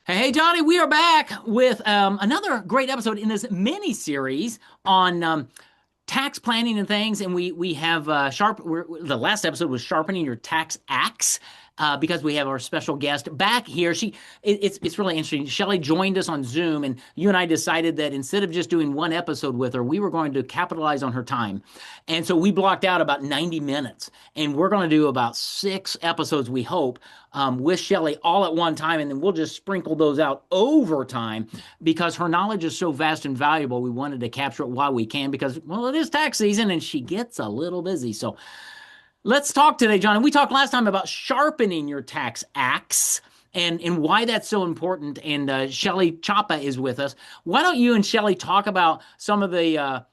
Hey, Johnny, we are back with another great episode in this mini series on tax planning and things. And we have the last episode was sharpening your tax axe. Because we have our special guest back here. It's really interesting. Shelly joined us on Zoom, and you and I decided that instead of just doing one episode with her, we were going to capitalize on her time. And so we blocked out about 90 minutes, and we're going to do about 6 episodes, we hope, with Shelly all at one time, and then we'll just sprinkle those out over time because her knowledge is so vast and valuable. We wanted to capture it while we can because, well, it is tax season and she gets a little busy. So let's talk today, John. And we talked last time about sharpening your tax axe and why that's so important. And Shelly Cioppa is with us. Why don't you and Shelly talk about some of the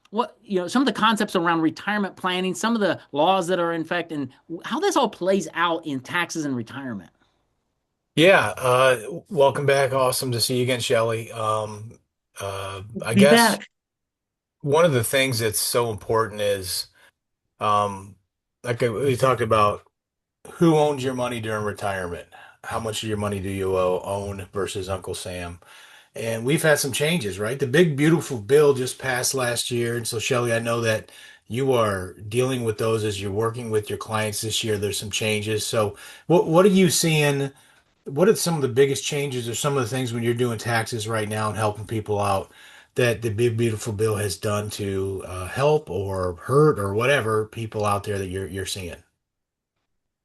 some of the concepts around retirement planning, some of the laws that are in effect, and how this all plays out in taxes and retirement. Yeah, welcome back. Awesome to see you again, Shelly. I Be guess back. one of the things that's so important is, um, we talked about who owns your money during retirement. How much of your money do you own versus Uncle Sam? And we've had some changes, right? The big beautiful bill just passed last year, and so Shelly, I know that you are dealing with those as you're working with your clients this year. There's some changes. So, what are you seeing? What are some of the biggest changes or some of the things when you're doing taxes right now and helping people out that the big beautiful bill has done to help or hurt or whatever people out there that you're seeing?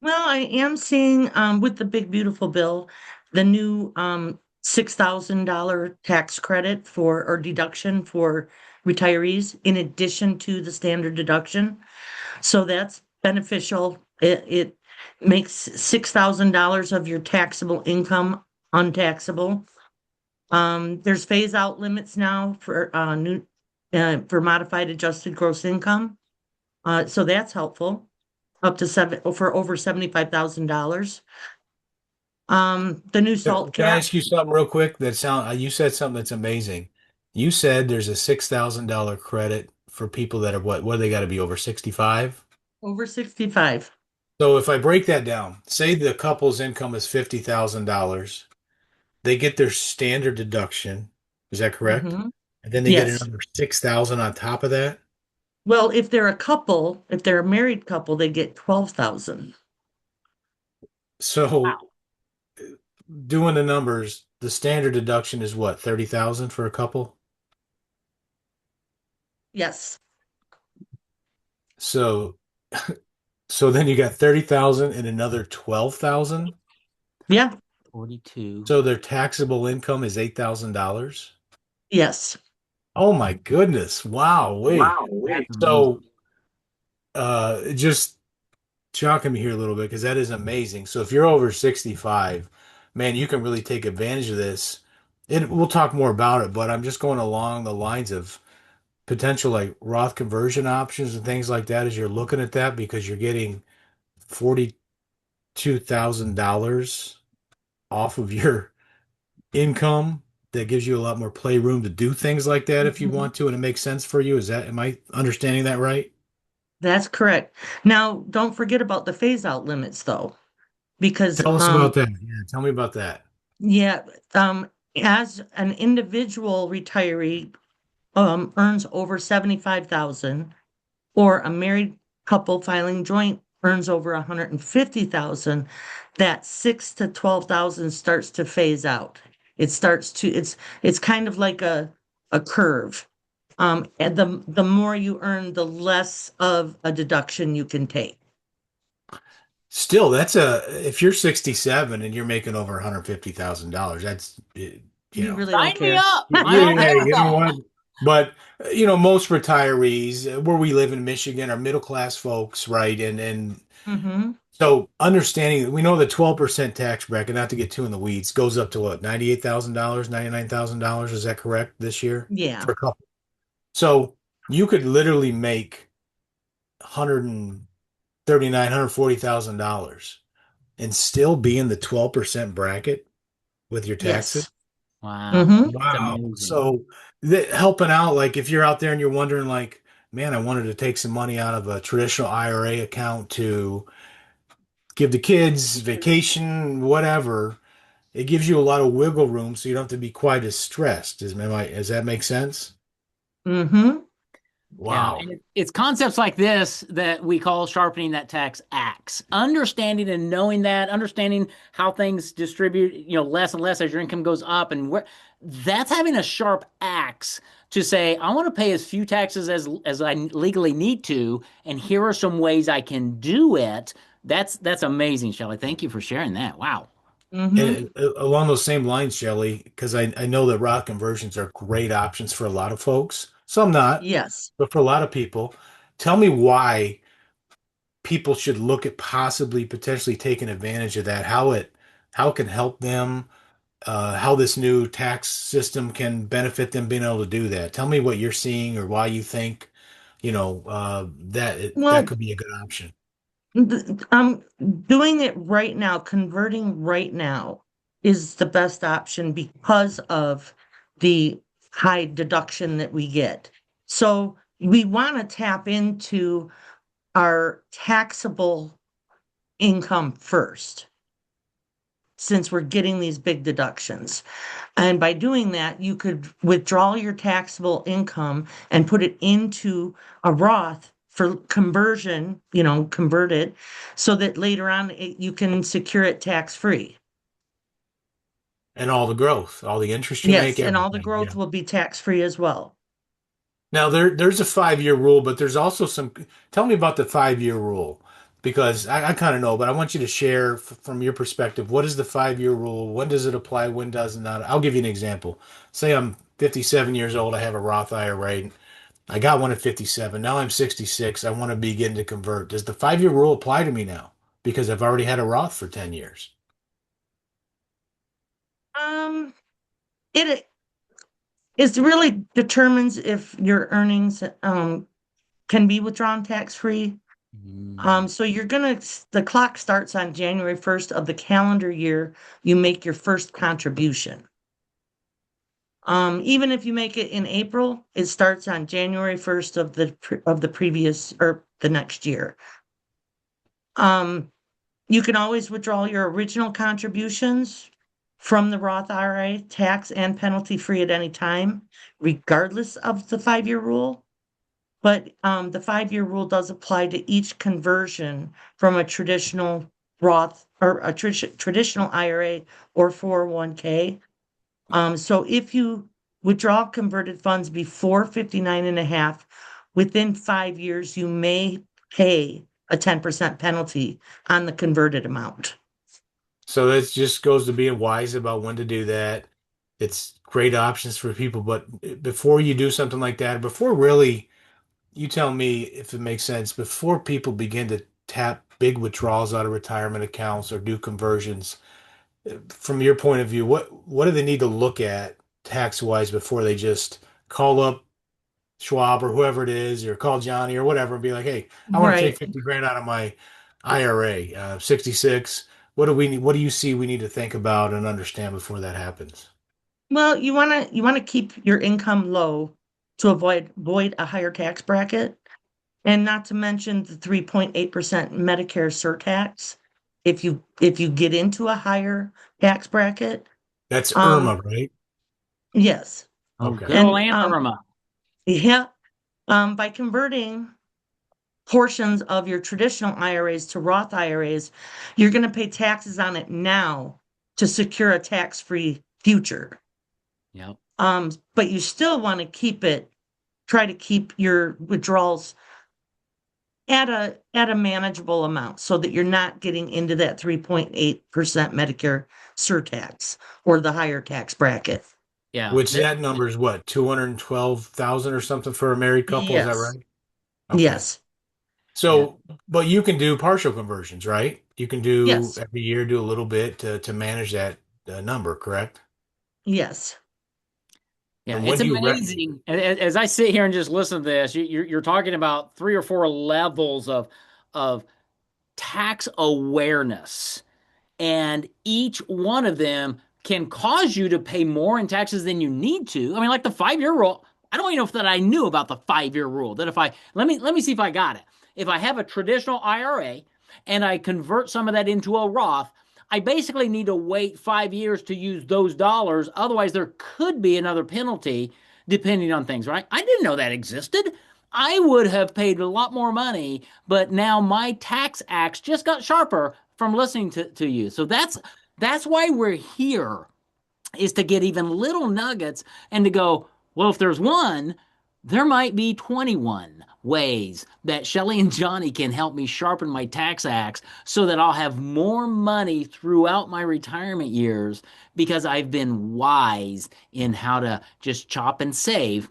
Well, I am seeing with the big beautiful bill, the new $6,000 tax credit for or deduction for retirees in addition to the standard deduction. So that's beneficial. It makes $6,000 of your taxable income untaxable. There's phase out limits now for new for modified adjusted gross income. So that's helpful. Up to seven for over $75,000. The new salt Can I cap ask you something real quick? You said something that's amazing. You said there's a $6,000 credit for people that are what do they got to be over 65? over 65. So if I break that down, say the couple's income is $50,000, they get their standard deduction. Is that correct? Hmm. And then they get Yes. another 6,000 on top of that. Well, if they're a couple, if they're a married couple, they get 12,000. So Wow. doing the numbers, the standard deduction is what, 30,000 for a couple? Yes. So so then you got 30,000 and another 12,000. Yeah. 42. So their taxable income is $8,000. Yes. Oh my goodness. Wow, wait. Wow. Wait. That's amazing. So just shocking me here a little bit because that is amazing. So if you're over 65, man, you can really take advantage of this. And we'll talk more about it, but I'm just going along the lines of potential like Roth conversion options and things like that as you're looking at that because you're getting $42,000 off of your income that gives you a lot more playroom to do things like that if you Mhm. want to and it makes sense for you. Am I understanding that right? That's correct. Now, don't forget about the phase out limits though, because Tell us about that. Yeah, tell me about that. yeah, as an individual retiree earns over 75,000 or a married couple filing joint earns over 150,000, that 6 to 12,000 starts to phase out. It's kind of like a curve. And the more you earn, the less of a deduction you can take. Still, that's a if you're 67 and you're making over $150,000, you You know, really don't Sign me care. up. I'm okay hey, with you know that. what? But most retirees where we live in Michigan are middle class folks, right? And Hmm. so understanding that we know the 12% tax bracket, not to get too in the weeds, goes up to what, $98,000, $99,000, is that correct this year Yeah. for a couple? So you could literally make 139, $140,000 and still be in the 12% bracket with your taxes. Yes. Wow. Hmm. That's Wow. amazing. So helping out, like if you're out there and you're wondering, like, man, I wanted to take some money out of a traditional IRA account to give the kids vacation, whatever. it gives you a lot of wiggle room so you don't have to be quite as stressed. Does that make sense? Mm-hmm. Yeah, Wow. and it's concepts like this that we call sharpening that tax axe. Understanding and knowing that, understanding how things distribute, less and less as your income goes up, and where that's having a sharp axe to say, I want to pay as few taxes as I legally need to, and here are some ways I can do it. That's amazing, Shelley. Thank you for sharing that. Wow. Mm-hmm. And along those same lines, Shelley, because I know that Roth conversions are great options for a lot of folks. Some not, Yes. but for a lot of people. Tell me why people should look at possibly potentially taking advantage of that, how it can help them, how this new tax system can benefit them being able to do that. Tell me what you're seeing or why you think, that Well, could be a good option. I'm doing it right now, converting right now is the best option because of the high deduction that we get. So we want to tap into our taxable income first, since we're getting these big deductions. And by doing that, you could withdraw your taxable income and put it into a Roth for conversion, convert it so that later on you can secure it tax free. And all the growth, all the interest you make, Yes, and all the everything. growth Yeah. will be tax free as well. Now there's a 5-year rule, but there's also some. Tell me about the 5-year rule because I kind of know, but I want you to share from your perspective. What is the 5-year rule? When does it apply? When does it not? I'll give you an example. Say I'm 57 years old. I have a Roth IRA. I got one at 57. Now I'm 66. I want to begin to convert. Does the 5-year rule apply to me now? Because I've already had a Roth for 10 years. Um, it is really determines if your earnings can be withdrawn tax free. Mm. So the clock starts on January 1st of the calendar year. You make your first contribution. Even if you make it in April, it starts on January 1st of the previous or the next year. Um, you can always withdraw your original contributions from the Roth IRA, tax and penalty free at any time, regardless of the 5-year rule. But the 5-year rule does apply to each conversion from a traditional Roth or a traditional IRA or 401k. So if you withdraw converted funds before 59 and a half, within 5 years, you may pay a 10% penalty on the converted amount. So that just goes to being wise about when to do that. It's great options for people, but before you do something like that, before really, you tell me if it makes sense, before people begin to tap big withdrawals out of retirement accounts or do conversions, from your point of view, what do they need to look at tax wise before they just call up Schwab or whoever it is, or call Johnnie or whatever and be like, hey, I want to take Right. 50 grand out of my IRA, 66. What do you see we need to think about and understand before that happens? Well, you want to keep your income low to avoid a higher tax bracket, and not to mention the 3.8% Medicare surtax. If you get into a higher tax bracket, That's um, Irma, right? yes, Oh, Okay. good old and Aunt Irma. yeah, by converting portions of your traditional IRAs to Roth IRAs, you're going to pay taxes on it now to secure a tax-free future. Yep. But you still want to try to keep your withdrawals at a manageable amount so that you're not getting into that 3.8% Medicare surtax or the higher tax bracket. Yeah. Which that number is what, 212,000 or something for a married couple, is that Yes. right? Okay. Yes. Yeah. So, but you can do partial conversions, right? You can do Yes. every year do a little bit to manage that number, correct? Yes. Yeah, And when it's do you amazing. As I sit here and just listen to this, you're talking about three or four levels of tax awareness, and each one of them can cause you to pay more in taxes than you need to. I mean, like the 5-year rule. I don't even know if that I knew about the 5-year rule. That if I let me see if I got it. If I have a traditional IRA and I convert some of that into a Roth, I basically need to wait 5 years to use those dollars. Otherwise, there could be another penalty depending on things, right? I didn't know that existed. I would have paid a lot more money, but now my tax axe just got sharper from listening to you. So that's why we're here, is to get even little nuggets and to go, well, if there's one, there might be 21 ways that Shelly and Johnnie can help me sharpen my tax axe so that I'll have more money throughout my retirement years because I've been wise in how to just chop and save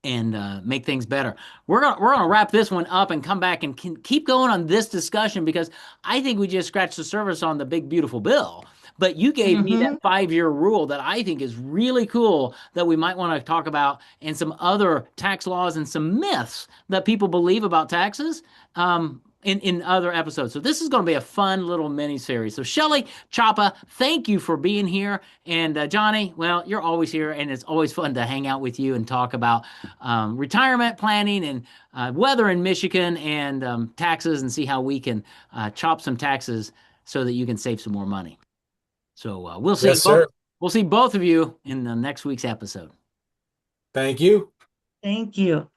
and make things better. We're gonna wrap this one up and come back and keep going on this discussion because I think we just scratched the surface on the big beautiful bill. But you gave me that Mm-hmm. 5 year rule that I think is really cool that we might want to talk about, and some other tax laws and some myths that people believe about taxes. In other episodes. So this is going to be a fun little mini series. So Shelly Cioppa, thank you for being here. And Johnnie, well, you're always here, and it's always fun to hang out with you and talk about retirement planning and weather in Michigan and taxes, and see how we can chop some taxes so that you can save some more money. So Yes, sir. we'll see both of you in the next week's episode. Thank you. Thank you.